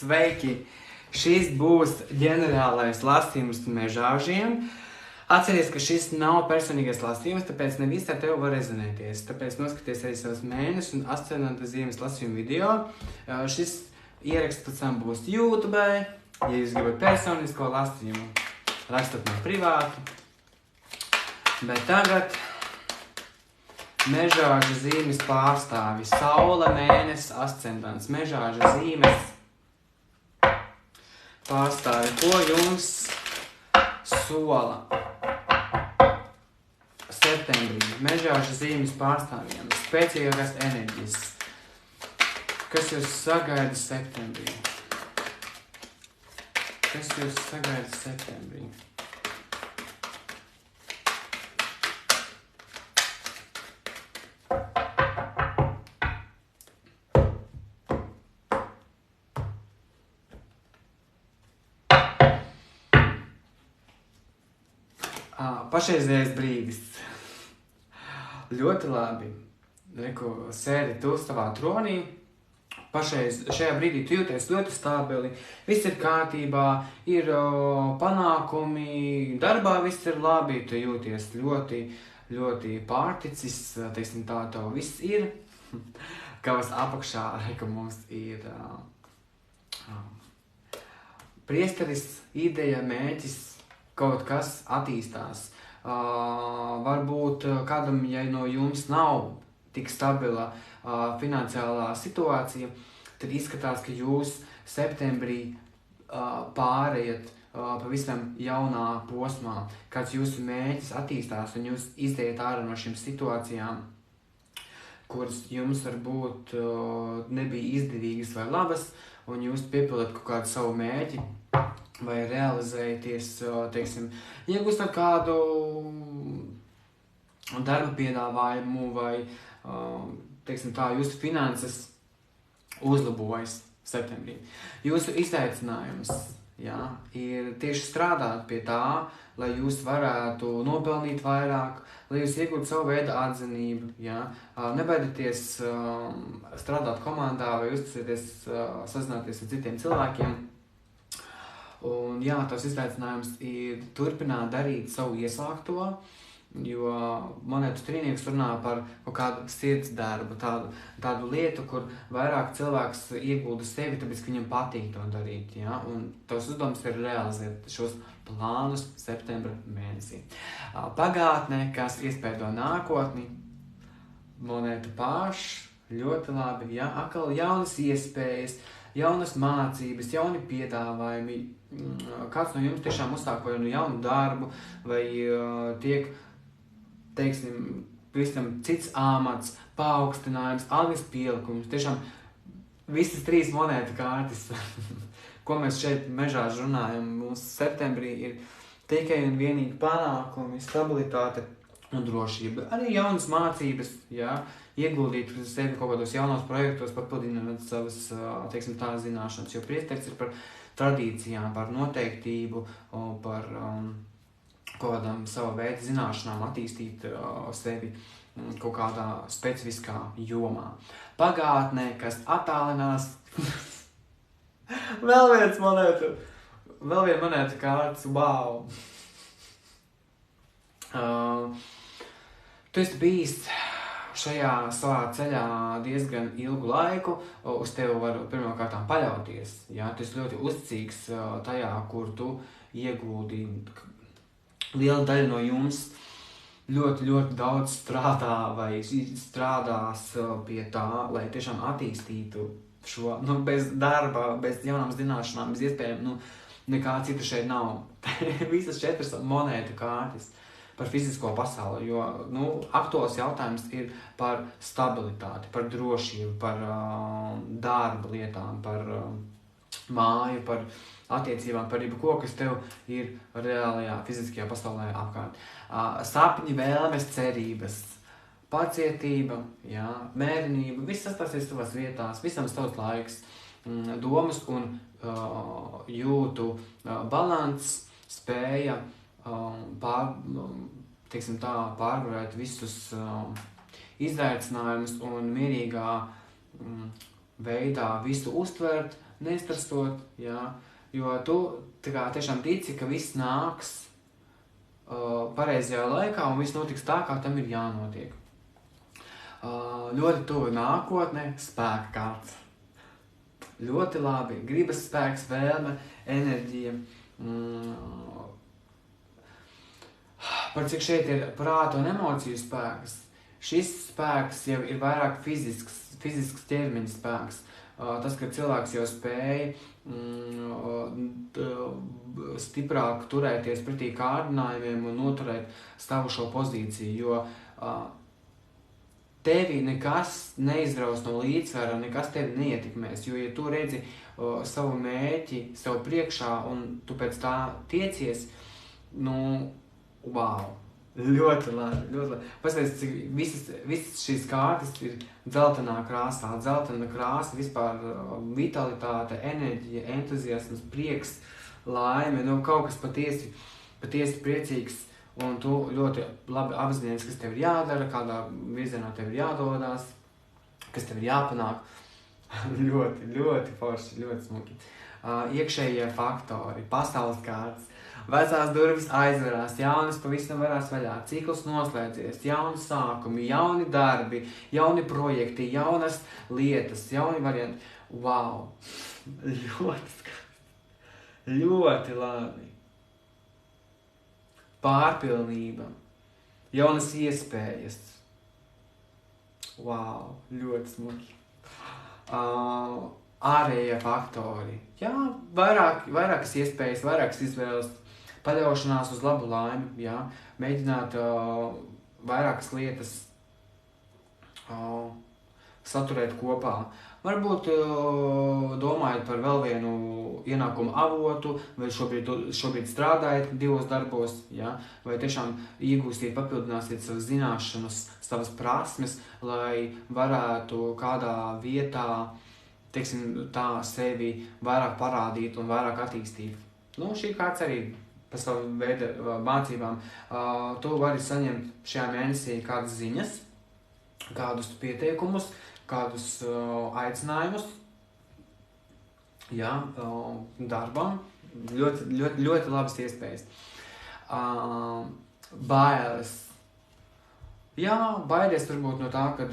Sveiki! Šis būs ģenerālais lasījums mežāžiem. Atceries, ka šis nav personīgais lasījums, tāpēc ne visi ar tevi var rezonēties. Tāpēc noskaties arī savus mēnešus un ascendentu zīmes lasījumu video. Šis ieraksts pēc tam būs YouTube. Ja jūs gribat personisko lasījumu, rakstot man privāti. Bet tagad mežāža zīmes pārstāvi. Saule, mēnesis, ascendants. Mežāža zīmes pārstāvi. Ko jums sola septembrī? Mežāža zīmes pārstāvjiem. Spēcīgākās enerģijas. Kas jūs sagaida septembrī? Kas jūs sagaida septembrī? Pašreizējais brīdis. Ļoti labi. Reku, sēdi tu savā tronī. Šajā brīdī tu jūties ļoti stabili. Viss ir kārtībā, ir panākumi, darbā viss ir labi. Tu jūties ļoti, ļoti pārticis. Teiksim tā, tev viss ir. Kavas apakšā, reku, mums ir priesteris, ideja, mēķis, kaut kas attīstās. Varbūt kādam, ja no jums nav tik stabila finansiālā situācija, tad izskatās, ka jūs septembrī pārējat pavisam jaunā posmā, kāds jūsu mēķis attīstās un jūs izējat ārā no šīm situācijām, kuras jums varbūt nebija izdevīgas vai labas, un jūs piepildat kaut kādu savu mēķi, vai realizēties, teiksim, iegūstat kādu darba piedāvājumu vai, teiksim tā, jūsu finanses uzlabojas septembrī. Jūsu izaicinājums, ir tieši strādāt pie tā, lai jūs varētu nopelnīt vairāk, lai jūs iegūtu savu veidu atzinību, Nebaidieties strādāt komandā vai uzticēties, sazināties ar citiem cilvēkiem. Un tavs izaicinājums ir turpināt darīt savu iesākto, jo monētu trīnieks runā par kaut kādu sirds darbu, tādu lietu, kur vairāk cilvēks iegulda sevi, tāpēc, ka viņam patīk to darīt, Un tavs uzdevums ir realizēt šos plānus septembra mēnesī. Pagātne, kas iespēdo nākotni, monētu paši, ļoti labi, atkal jaunas iespējas, jaunas mācības, jauni piedāvājumi. Kāds no jums tiešām uzsāk vai jaunu darbu, vai tiek, teiksim, visam cits āmats, paaugstinājums, algas pielikums. Tiešām visas trīs monētu kārtas, ko mēs šeit mežās runājam, mums septembrī ir tikai un vienīgi panākumi, stabilitāte un drošība. Arī jaunas mācības, ieguldīt sevi kaut kādos jaunos projektos, papildināt savas, teiksim, tā zināšanas, jo priesteris ir par tradīcijām, par noteiktību, par kaut kādām sava veida zināšanām attīstīt sevi kaut kādā specifiskā jomā. Pagātnē, kas attālinās, vēl viena monētu kārtas, wow! Tu esi bijis šajā savā ceļā diezgan ilgu laiku, uz tevi var pirmkārtām paļauties, Tu esi ļoti uzticīgs tajā, kur tu iegūdi. Liela daļa no jums ļoti, ļoti daudz strādā vai strādās pie tā, lai tiešām attīstītu šo, bez darba, bez jaunām zināšanām, bez iespējām, nekā cita šeit nav. Visas 4 monētu kārtas par fizisko pasauli, jo, aktuāls jautājums ir par stabilitāti, par drošību, par darba lietām, par māju, par attiecībām, par jebko, kas tev ir reālajā fiziskajā pasaulē apkārt. Sapņi, vēlmes, cerības, pacietība, mērenība, viss sastāsies savās vietās, visam savs laiks, domas un jūtu balans, spēja pārvarēt visus izaicinājumus un mierīgā veidā visu uztvert, nestresot, jā, jo tu tā kā tiešām tici, ka viss nāks pareizajā laikā un viss notiks tā, kā tam ir jānotiek. Ļoti tuvu nākotne, spēka kārts. Ļoti labi, gribas spēks, vēlme, enerģija. Par cik šeit ir prāta un emociju spēks, šis spēks jau ir vairāk fizisks ķermeņa spēks. Tas, ka cilvēks jau spēja stiprāk turēties pretī kārdinājumiem un noturēt savu šo pozīciju, jo tevi nekas neizraus no līdzsvera, nekas tevi neietekmēs, jo, ja tu redzi savu mērķi sev priekšā un tu pēc tā tiecies, wow! Ļoti labi. Paskatieties, cik visas šīs kārtas ir dzeltenā krāsā. Dzeltena krāsa, vispār vitalitāte, enerģija, entuziasms, prieks, laime, kaut kas patiesi priecīgs, un tu ļoti labi apzinājies, kas tev ir jādara, kādā virzienā tev ir jādodās, kas tev ir jāpanāk. ļoti forši, ļoti smuki. Iekšējie faktori, pasaules kārtas. Vecās durvis aizverās, jaunas pavisam varās vaļā, cikls noslēdzies, jauni sākumi, jauni darbi, jauni projekti, jaunas lietas, jauni varianti. Wow! Ļoti skaisti. Ļoti labi. Pārpilnība, jaunas iespējas. Wow! Ļoti smuki. Ārējie faktori. Jā, vairākas iespējas, vairākas izvēles. Paļaušanās uz labu laimi, jā, mēģināt vairākas lietas saturēt kopā. Varbūt domājot par vēl vienu ienākumu avotu, vai šobrīd strādājat 2 darbos, jā, vai tiešām iegūstiet, papildināsiet savas zināšanas, savas prasmes, lai varētu kādā vietā, teiksim tā, sevi vairāk parādīt un vairāk attīstīt. Šī kārts arī par savu veidu mācībām. Tu vari saņemt šajā mēnesī kādas ziņas, kādus pieteikumus, kādus aicinājumus, jā, darbam. Ļoti labas iespējas. Bailes. Jā, baidies varbūt no tā, kad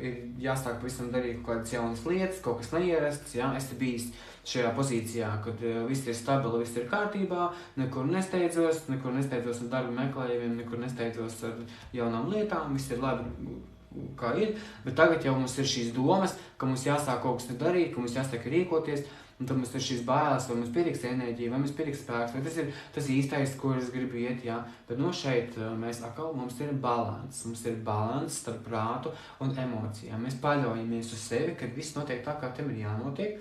ir jāsāk pavisam darīt kaut kādas jaunas lietas, kaut kas neierasts, jā, esi bijis šajā pozīcijā, kad viss ir stabili, viss ir kārtībā, nekur nesteidzos ar darba meklējumiem, nekur nesteidzos ar jaunām lietām, viss ir labi, kā ir, bet tagad jau mums ir šīs domas, ka mums jāsāk kaut kas darīt, ka mums jāsāk rīkoties, un tad mums ir šīs bailes, vai mums pietiks enerģija, vai mums pietiks spēks, vai tas ir tas īstais, kur es gribu iet, jā. Bet šeit mēs atkal, mums ir balans starp prātu un emocijām. Mēs paļaujamies uz sevi, kad viss notiek tā, kā tam ir jānotiek,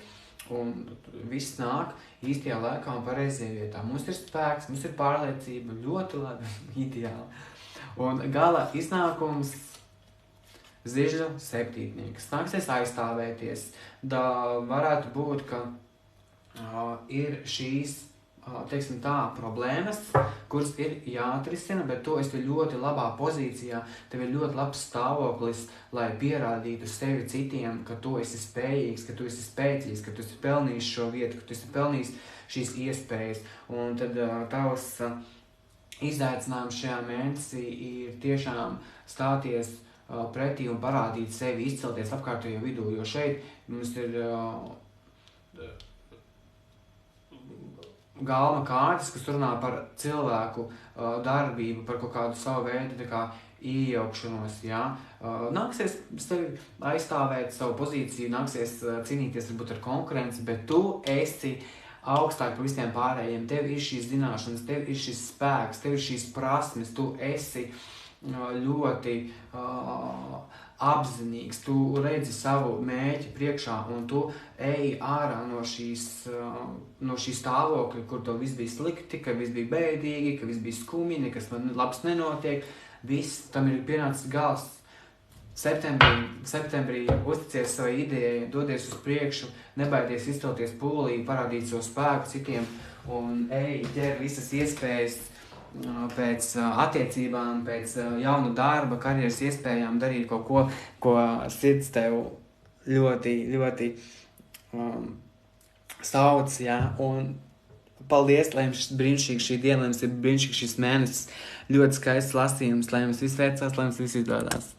un viss nāk īstajā laikā un pareizajā vietā. Mums ir spēks, mums ir pārliecība, ļoti labi, ideāli. Un gala iznākums Zižļu septītnieks. Nāksies aizstāvēties. Varētu būt, ka ir šīs, teiksim tā, problēmas, kuras ir jāatrisina, bet tu esi ļoti labā pozīcijā, tev ir ļoti labs stāvoklis, lai pierādītu sevi citiem, ka tu esi spējīgs, ka tu esi spēcīgs, ka tu esi pelnījis šo vietu, ka tu esi pelnījis šīs iespējas. Un tad tavs izaicinājums šajā mēnesī ir tiešām stāties pretī un parādīt sevi, izcelties apkārtējo vidū, jo šeit mums ir galma kārtas, kas runā par cilvēku darbību, par kaut kādu savu veidu iejaukšanos, jā. Nāksies sevi aizstāvēt savu pozīciju, nāksies cīnīties varbūt ar konkurenci, bet tu esi augstāk par visiem pārējiem, tev ir šīs zināšanas, tev ir šis spēks, tev ir šīs prasmes, tu esi ļoti apzinīgs, tu redzi savu mērķi priekšā un tu ej ārā no šīs stāvokļa, kur tev viss bija slikti, ka viss bija bēdīgi, ka viss bija skumji, nekas man labs nenotiek, viss tam ir pienācis gals. Septembrī uzticies savai idejai, dodies uz priekšu, nebaidies izcelties pūlī, parādīt savu spēku citiem un ej, ķer visas iespējas pēc attiecībām, pēc jauna darba, karjeras iespējām darīt kaut ko, ko sirds tev ļoti sauc, jā, un paldies, lai jums brīnišķīgi šī diena, lai jums ir brīnišķīgi šis mēnesis, ļoti skaists lasījums, lai jums viss veicās, lai jums viss izdodas.